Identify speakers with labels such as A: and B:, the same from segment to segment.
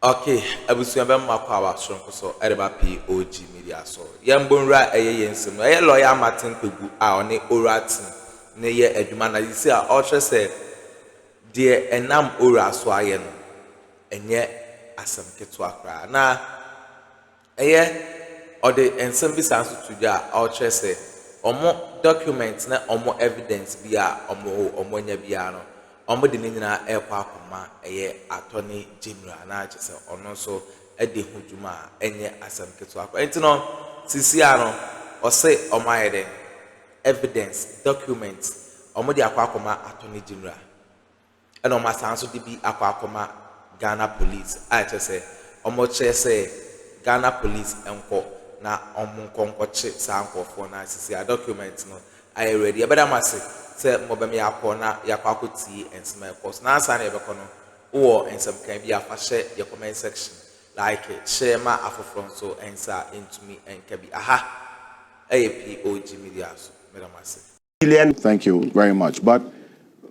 A: Okay, abusuaba makwa sonko so ereba POG Media so. Yambonra yensem. Eye lawyer Martin Pegu a one oratin ne ye adwuma na yisi a ultra say de enam ora so aye no. Enye asem keto akra. Na eye ode ensem bi sanso tudwa a ultra say omo document na omo evidence bi a omo nya bia no. Omo de nyina ekwa akoma eye attorney general na achese ono so e de huduma enye asem keto akwa enti no sisi ano o say omo ayede evidence documents omo de akwa akoma attorney general e no masanso de bi akwa akoma Ghana police achese omo chese Ghana police enko na omo konkoche sankofo na sisi a document no I ready e beda mase say mobemi akona yakwakoti and some course na answer na ebeko no wo and some can be afa share your comment section like share ma afofron so answer into me and can be aha POG Media so madam ase.
B: Thank you very much. But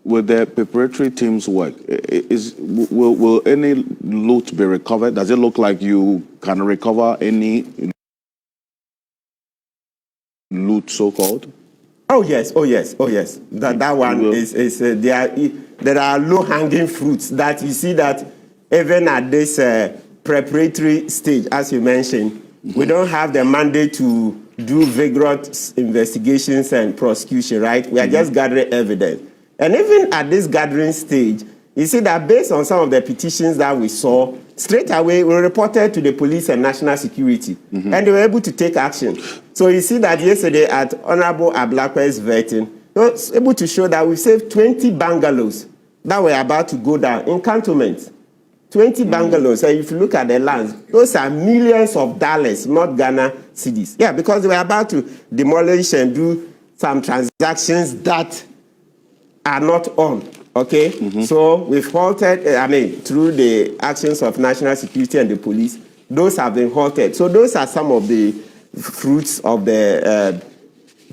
B: with the preparatory team's work, will any loot be recovered? Does it look like you can recover any loot, so-called?
C: Oh yes. That one is there are low-hanging fruits that you see that even at this preparatory stage, as you mentioned, we don't have the mandate to do vigorous investigations and prosecution, right? We are just gathering evidence. And even at this gathering stage, you see that based on some of the petitions that we saw, straight away we reported to the police and national security, and they were able to take action. So you see that yesterday at Honorable Ablakwe's vetting, they were able to show that we saved 20 bungalows that were about to go down in cantonments. 20 bungalows, and if you look at the lands, those are millions of dollars, not Ghana cedis. Yeah, because they were about to demolish and do some transactions that are not on. Okay, so we've halted, through the actions of national security and the police, those have been halted. So those are some of the fruits of the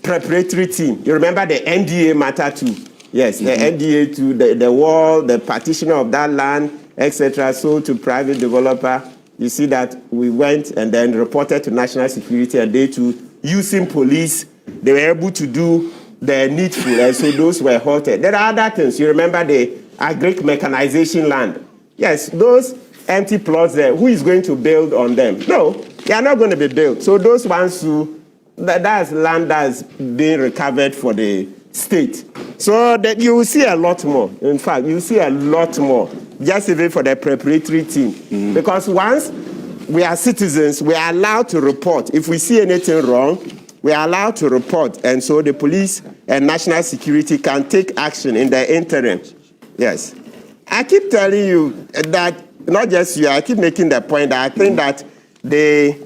C: preparatory team. You remember the NDA matter too? Yes, the NDA to the wall, the partition of that land, etc. sold to private developer. You see that we went and then reported to national security, and they too, using police, they were able to do the needful, and so those were halted. There are other things. You remember the agric mechanization land? Yes, those empty plots there, who is going to build on them? No, they are not going to be built. So those ones who, that's land that's being recovered for the state. So that you will see a lot more. In fact, you will see a lot more, just even for the preparatory team. Because once we are citizens, we are allowed to report. If we see anything wrong, we are allowed to report, and so the police and national security can take action in the interim. Yes. I keep telling you that, not just you, I keep making the point that I think that the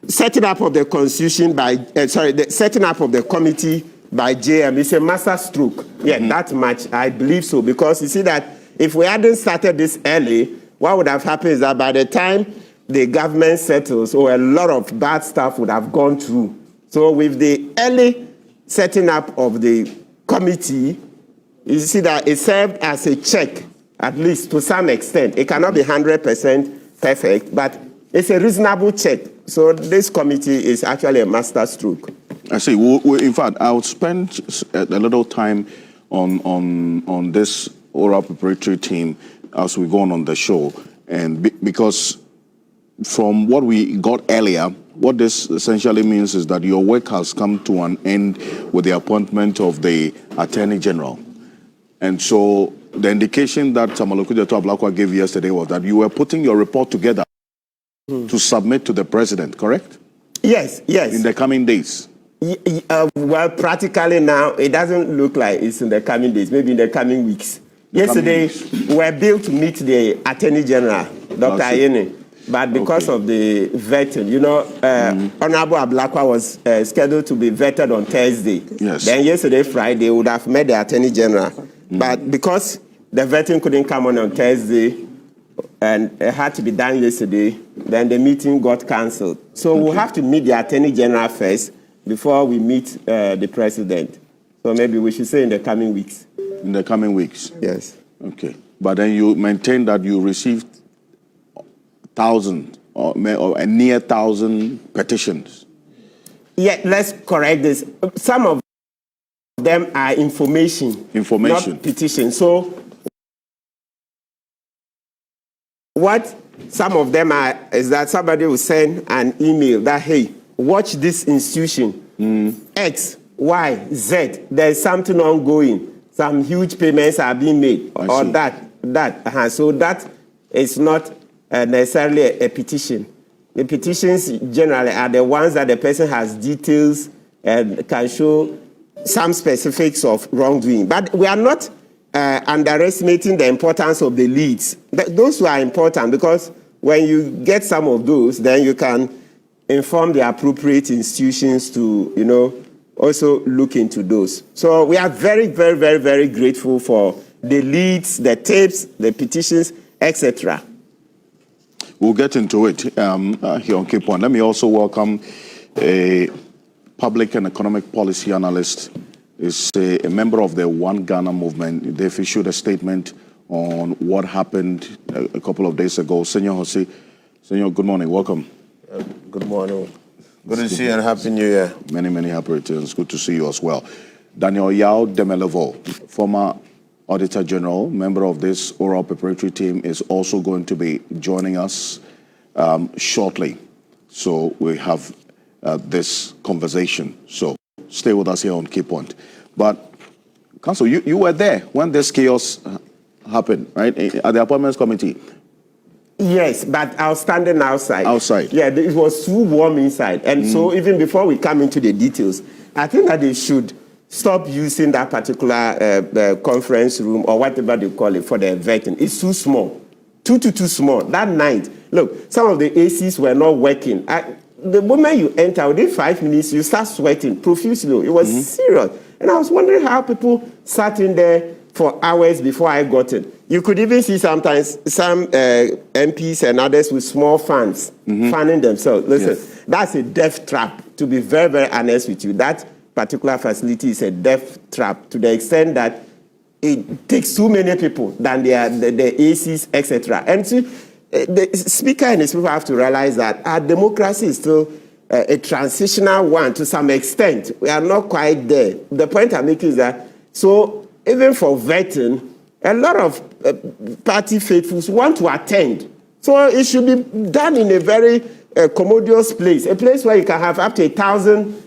C: setting up of the constitution by, the setting up of the committee by JM is a master stroke. Yeah, that much, I believe so, because you see that if we hadn't started this early, what would have happened is that by the time the government settles, a lot of bad stuff would have gone through. So with the early setting up of the committee, you see that it served as a check, at least to some extent. It cannot be 100% perfect, but it's a reasonable check. So this committee is actually a master stroke.
B: I see. In fact, I'll spend a little time on this oral preparatory team as we go on the show, and because from what we got earlier, what this essentially means is that your work has come to an end with the appointment of the Attorney General. And so the indication that Samalokujeto Ablakwa gave yesterday was that you were putting your report together to submit to the president, correct?
C: Yes.
B: In the coming days?
C: Well, practically now, it doesn't look like it's in the coming days, maybe in the coming weeks. Yesterday, we were billed to meet the Attorney General, Dr. Ayene. But because of the vetting, Honorable Ablakwa was scheduled to be vetted on Thursday.
B: Yes.
C: Then yesterday, Friday, would have met the Attorney General. But because the vetting couldn't come on Thursday, and it had to be done yesterday, then the meeting got cancelled. So we'll have to meet the Attorney General first before we meet the President. So maybe we should say in the coming weeks. In the coming weeks? Yes.
B: Okay. But then you maintain that you received 1,000 or near 1,000 petitions.
C: Yeah, let's correct this. Some of them are information, not petition. So what some of them are is that somebody will send an email that, hey, watch this institution, X, Y, Z. There's something ongoing. Some huge payments are being made, or that. So that is not necessarily a petition. The petitions generally are the ones that the person has details and can show some specifics of wrongdoing. But we are not underestimating the importance of the leads. Those are important because when you get some of those, then you can inform the appropriate institutions to, also look into those. So we are very, very, very, very grateful for the leads, the tapes, the petitions, etc.
B: We'll get into it here on Cape Point. Let me also welcome a public and economic policy analyst, is a member of the One Ghana movement. They've issued a statement on what happened a couple of days ago. Senor Jose, Senor, good morning. Welcome.
D: Good morning. Good to see you and Happy New Year.
B: Many, many happy returns. Good to see you as well. Daniel Yao Demelevo, former Auditor General, member of this oral preparatory team, is also going to be joining us shortly. So we have this conversation. So stay with us here on Key Point. But, Council, you were there when this chaos happened, right, at the Appointments Committee?
C: Yes, but I was standing outside.
B: Outside?
C: Yeah, it was too warm inside. And so even before we come into the details, I think that they should stop using that particular conference room or whatever they call it for the vetting. It's too small, too small. That night, look, some of the ACs were not working. The moment you enter, within 5 minutes, you start sweating profusely. It was serious. And I was wondering how people sat in there for hours before I got in. You could even see sometimes some MPs and others with small fans fanning themselves. Listen, that's a death trap, to be very, very honest with you. That particular facility is a death trap to the extent that it takes too many people than the ACs, etc. And so, the speaker and his people have to realize that our democracy is still a transitional one to some extent. We are not quite there. The point I'm making is that, so even for vetting, a lot of party faithfuls want to attend. So it should be done in a very commodious place, a place where you can have up to 1,000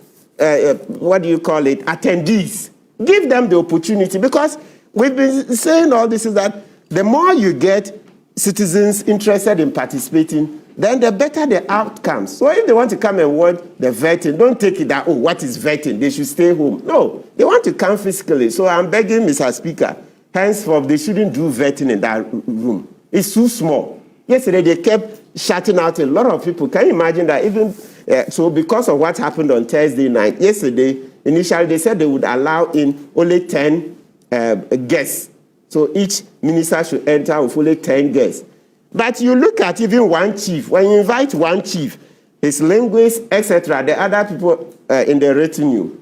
C: attendees. Give them the opportunity, because we've been saying all this is that the more you get citizens interested in participating, then the better the outcomes. So if they want to come and watch the vetting, don't take it that, what is vetting? They should stay home. No, they want to come physically. So I'm begging Mr. Speaker, henceforth, they shouldn't do vetting in that room. It's too small. Yesterday, they kept shutting out a lot of people. Can you imagine that? Even so, because of what happened on Thursday night, yesterday, initially, they said they would allow in only 10 guests. So each minister should enter with only 10 guests. But you look at even one chief. When you invite one chief, his linguist, etc., the other people in the retinue,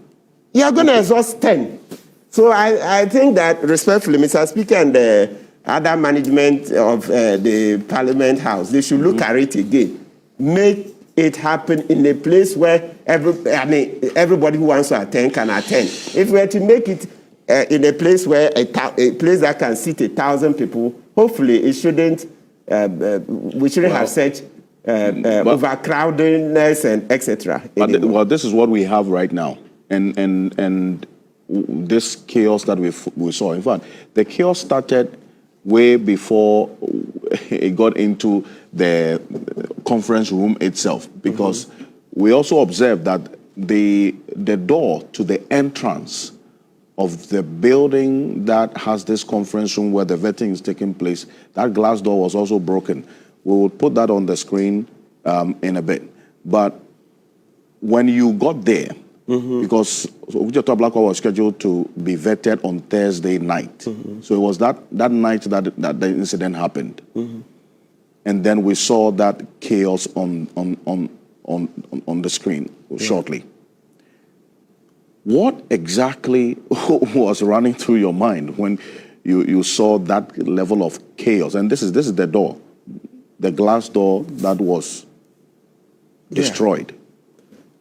C: you are going to exhaust 10. So I think that, respectfully, Mr. Speaker and the other management of the Parliament House, they should look at it again. Make it happen in a place where everybody who wants to attend can attend. If we were to make it in a place where a place that can seat 1,000 people, hopefully it shouldn't. We shouldn't have such overcrowdedness and etc.
B: Well, this is what we have right now, and this chaos that we saw. In fact, the chaos started way before it got into the conference room itself, because we also observed that the door to the entrance of the building that has this conference room where the vetting is taking place, that glass door was also broken. We will put that on the screen in a bit. But when you got there, because Ujata Blackwell was scheduled to be vetted on Thursday night. So it was that night that the incident happened. And then we saw that chaos on the screen shortly. What exactly was running through your mind when you saw that level of chaos? And this is the door the glass door that was destroyed.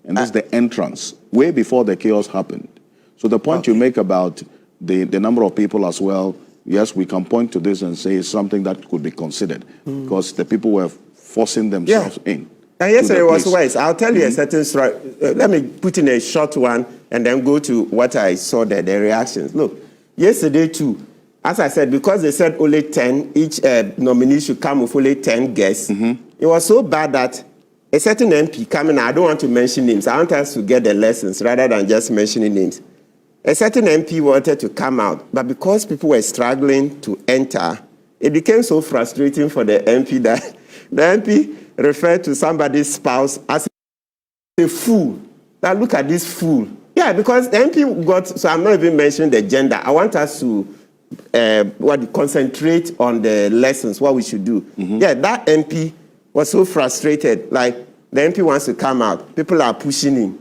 B: And this is the entrance, way before the chaos happened. So the point you make about the number of people as well, yes, we can point to this and say it's something that could be considered because the people were forcing themselves in.
C: And yesterday was worse. I'll tell you a certain story. Let me put in a short one and then go to what I saw there, the reactions. Look, yesterday too, as I said, because they said only 10, each nominee should come with only 10 guests, it was so bad that a certain MP coming, I don't want to mention names, I want us to get the lessons rather than just mentioning names. A certain MP wanted to come out, but because people were struggling to enter, it became so frustrating for the MP that the MP referred to somebody's spouse as a fool. Now look at this fool. Yeah, because the MP got, so I'm not even mentioning the gender. I want us to concentrate on the lessons, what we should do. Yeah, that MP was so frustrated, like the MP wants to come out. People are pushing him.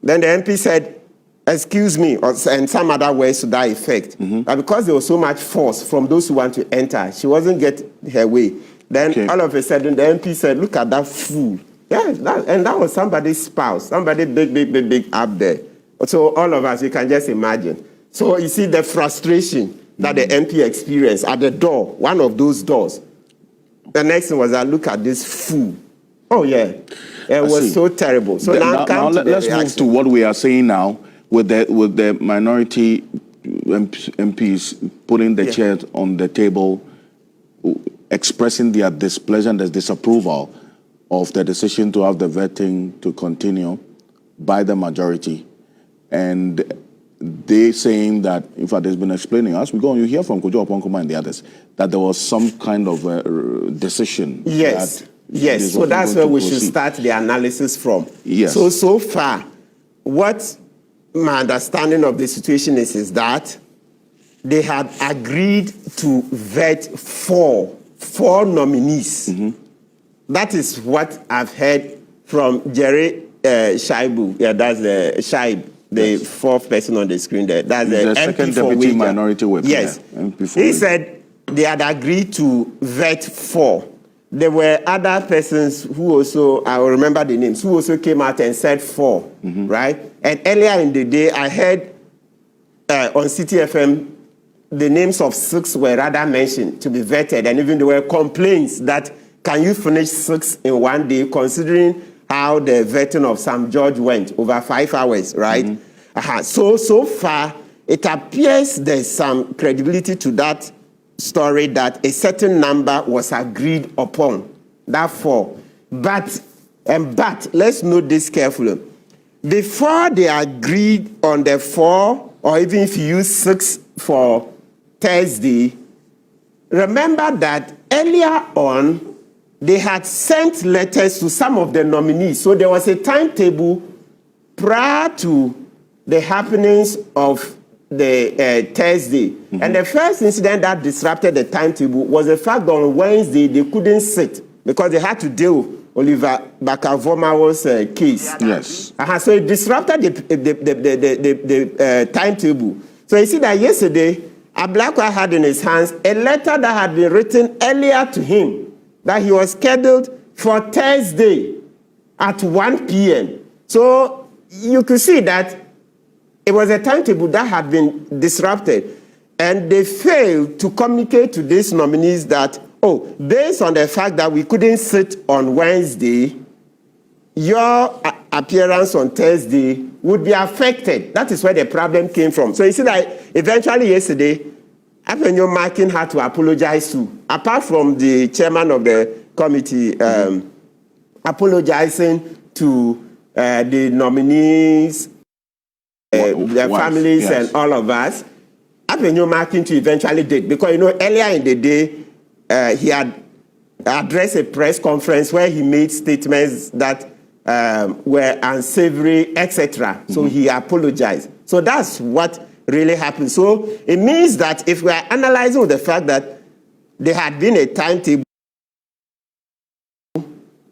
C: Then the MP said, excuse me, and some other words to that effect. But because there was so much force from those who want to enter, she wasn't getting her way. Then all of a sudden, the MP said, look at that fool. Yeah, and that was somebody's spouse, somebody big up there. So all of us, you can just imagine. So you see the frustration that the MP experienced at the door, one of those doors. The next thing was, I look at this fool. Oh, yeah. It was so terrible. So now
B: let's move to what we are saying now with the minority MPs putting the chairs on the table, expressing their displeasure and their disapproval of the decision to have the vetting to continue by the majority. And they saying that, in fact, there's been explaining, as we go on, you hear from Kojo Oponkoma and the others, that there was some kind of decision.
C: Yes, yes. So that's where we should start the analysis from.
B: Yes.
C: So far, what my understanding of the situation is that they had agreed to vet four nominees. That is what I've heard from Jerry Shaibu. Yeah, that's Shaib, the fourth person on the screen there. That's the
B: second deputy minority whip.
C: Yes. He said they had agreed to vet 4. There were other persons who also, I will remember the names, who also came out and said 4, right? And earlier in the day, I heard on City FM, the names of 6 were rather mentioned to be vetted, and even there were complaints that, can you finish 6 in one day, considering how the vetting of Sam George went over 5 hours, right? So far, it appears there's some credibility to that story that a certain number was agreed upon, that 4. But let's note this carefully. Before they agreed on the 4, or even if you use 6 for Thursday, remember that earlier on, they had sent letters to some of the nominees. So there was a timetable prior to the happenings of the Thursday. And the first incident that disrupted the timetable was the fact that on Wednesday they couldn't sit because they had to deal with Oliver Bakavoma's case.
B: Yes.
C: So it disrupted the timetable. So you see that yesterday, Ablakwa had in his hands a letter that had been written earlier to him that he was scheduled for Thursday at 1 p.m. So you could see that it was a timetable that had been disrupted. And they failed to communicate to these nominees that, based on the fact that we couldn't sit on Wednesday, your appearance on Thursday would be affected. That is where the problem came from. So you see that eventually yesterday, Avenue Markin had to apologize to, apart from the chairman of the committee apologizing to the nominees, their families, and all of us. Avenue Markin to eventually did, because earlier in the day he had addressed a press conference where he made statements that were unsavory, etc. So he apologized. So that's what really happened. So it means that if we are analyzing with the fact that there had been a timetable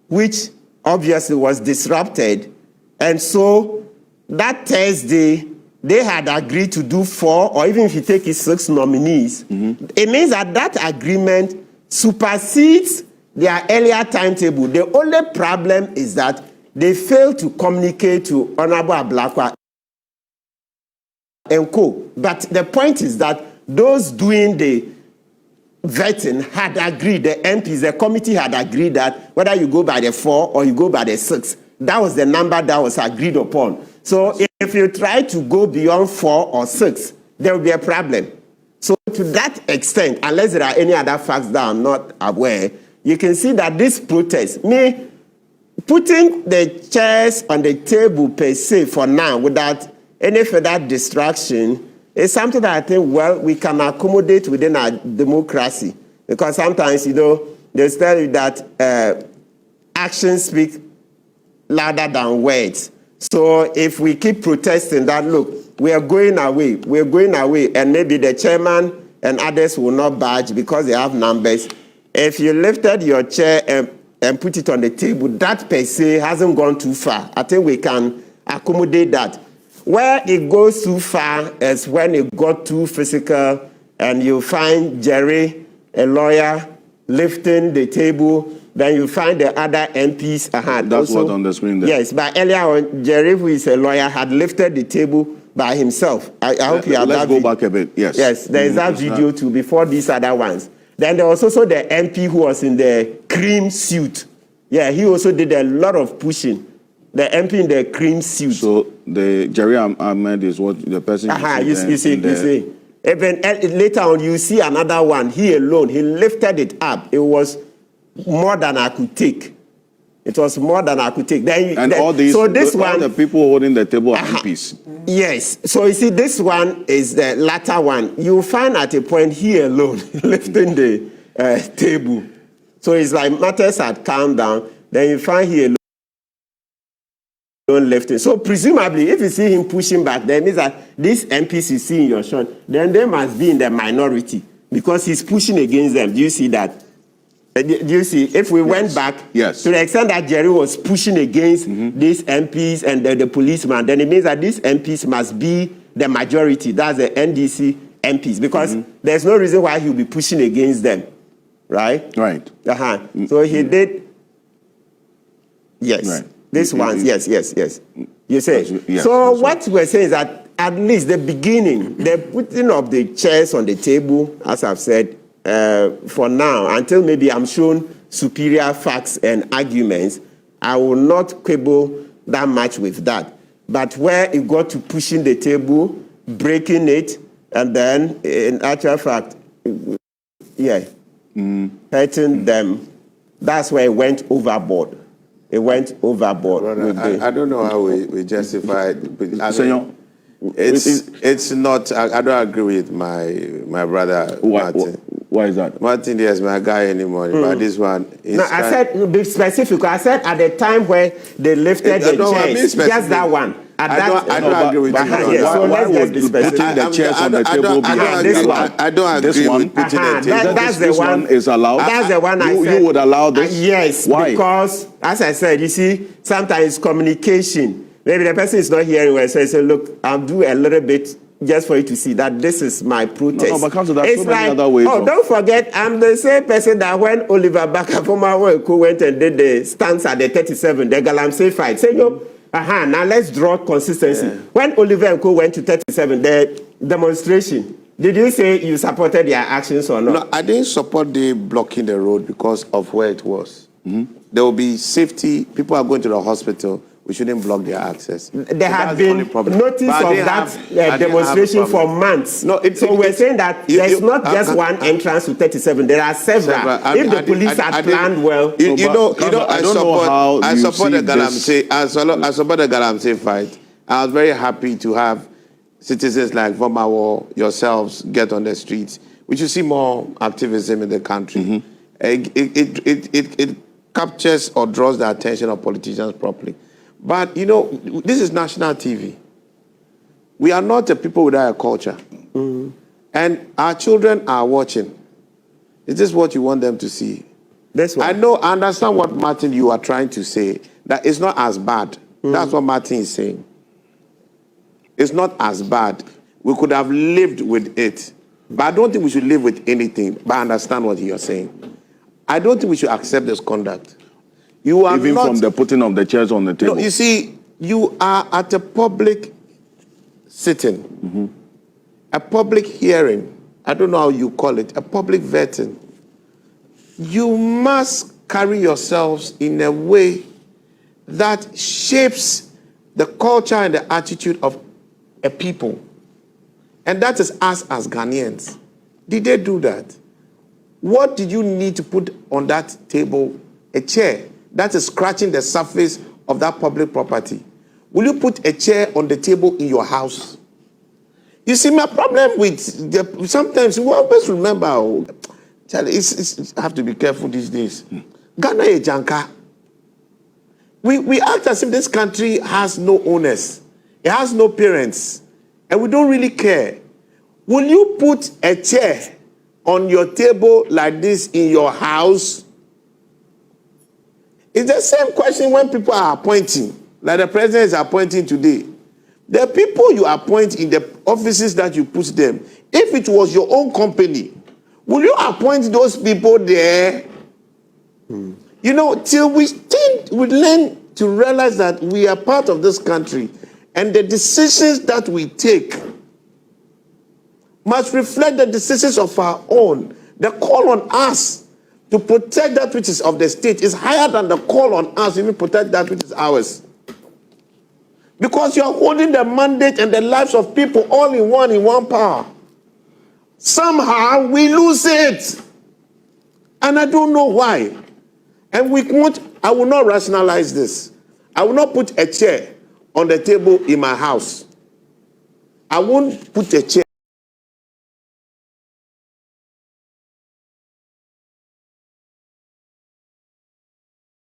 C: which obviously was disrupted, and so that Thursday they had agreed to do 4, or even if you take it 6 nominees, it means that that agreement supersedes their earlier timetable. The only problem is that they failed to communicate to Honorable Ablakwa and co. But the point is that those doing the vetting had agreed, the MPs, the committee had agreed that whether you go by the 4 or you go by the 6, that was the number that was agreed upon. So if you try to go beyond 4 or 6, there will be a problem. So to that extent, unless there are any other facts that I'm not aware, you can see that this protest, putting the chairs on the table per se for now without any further distraction is something that I think, well, we can accommodate within our democracy. Because sometimes, they tell you that actions speak louder than words. So if we keep protesting that, look, we are going away, and maybe the chairman and others will not budge because they have numbers. If you lifted your chair and put it on the table, that per se hasn't gone too far. I think we can accommodate that. Where it goes too far is when it got too physical and you find Jerry, a lawyer, lifting the table, then you find the other MPs.
B: That's
C: also,
B: what on the screen there.
C: Yes, but earlier on, Jerry, who is a lawyer, had lifted the table by himself. I hope you have that.
B: Let's go back a bit, yes.
C: Yes, there is that video too before these other ones. Then there was also the MP who was in the cream suit. Yeah, he also did a lot of pushing. The MP in the cream suit.
B: So the Jerry Ahmed is what the person.
C: You see. Even later on, you see another one. He alone, he lifted it up. It was more than I could take. It was more than I could take.
B: All the people holding the table are MPs.
C: Yes. So you see, this one is the latter one. You find at a point he alone lifting the table. So it's like matters had calmed down. Then you find he alone lifting. So presumably, if you see him pushing back, that means that these MPs you see in your shot, then they must be in the minority because he's pushing against them. Do you see that? Do you see? If we went back to the extent that Jerry was pushing against these MPs and the policeman, then it means that these MPs must be the majority. That's the NDC MPs because there's no reason why he'll be pushing against them, right?
B: Right.
C: So he did. Yes.
B: Right.
C: This one. Yes. You say.
B: Yes,
C: so what we're saying is that at least the beginning, the putting of the chairs on the table, as I've said, for now, until maybe I'm shown superior facts and arguments, I will not quibble that much with that. But where it got to pushing the table, breaking it, and then, in actual fact, hurting them, that's where it went overboard. It went overboard.
D: Brother, I don't know how we justify it. But it's not. I don't agree with my brother Martin.
B: Why is that?
D: Martin is my guy anymore. But this one is.
C: No, I said be specific. I said at the time where they lifted the chairs, just that one.
D: I don't agree with you.
C: So let's get be specific.
B: Putting the chairs on the table.
D: I don't agree with putting the chairs.
C: That's the one.
B: One is allowed.
C: That's the one I said.
B: You would allow this?
C: Yes.
B: Why?
C: Because, as I said, you see, sometimes communication. Maybe the person is not hearing well, so I say, look, I'll do a little bit just for you to see that this is my protest.
B: No, but Council, there's so many other ways.
C: Oh, don't forget, I'm the same person that when Oliver Baka from our went and did the stance at the 37, the Galamsey fight. Say, now let's draw consistency. Yeah. When Oliver and Co went to 37, the demonstration, did you say you supported their actions or not?
D: No, I didn't support the blocking the road because of where it was. There will be safety. People are going to the hospital. We shouldn't block their access.
C: There have been notice of that demonstration for months. So we're saying that there's not just one entrance to 37. There are several. If the police had planned well.
D: I support the Galamsey fight. I was very happy to have citizens like Vomawo, yourselves, get on the streets. We should see more activism in the country. It captures or draws the attention of politicians properly. But, this is national TV. We are not a people without a culture. And our children are watching. Is this what you want them to see? I understand what, Martin, you are trying to say, that it's not as bad. That's what Martin is saying. It's not as bad. We could have lived with it. But I don't think we should live with anything, but I understand what you're saying. I don't think we should accept this conduct. You are
B: Even
D: not,
B: from the putting of the chairs on the table.
D: No, you see, you are at a public sitting, a public hearing. I don't know how you call it, a public vetting. You must carry yourselves in a way that shapes the culture and the attitude of a people. And that is us as Ghanaians. Did they do that? What did you need to put on that table? A chair that is scratching the surface of that public property. Will you put a chair on the table in your house? You see, my problem with sometimes we always remember, Charlie, I have to be careful these days. Ghana is janka. We act as if this country has no owners. It has no parents. And we don't really care. Will you put a chair on your table like this in your house? It's the same question when people are appointing, like the president is appointing today. The people you appoint in the offices that you put them, if it was your own company, will you appoint those people there? You know, till we learn to realize that we are part of this country and the decisions that we take must reflect the decisions of our own. The call on us to protect that which is of the state is higher than the call on us to even protect that which is ours. Because you're holding the mandate and the lives of people all in one power. Somehow we lose it. And I don't know why. And I will not rationalize this. I will not put a chair on the table in my house. I won't put a chair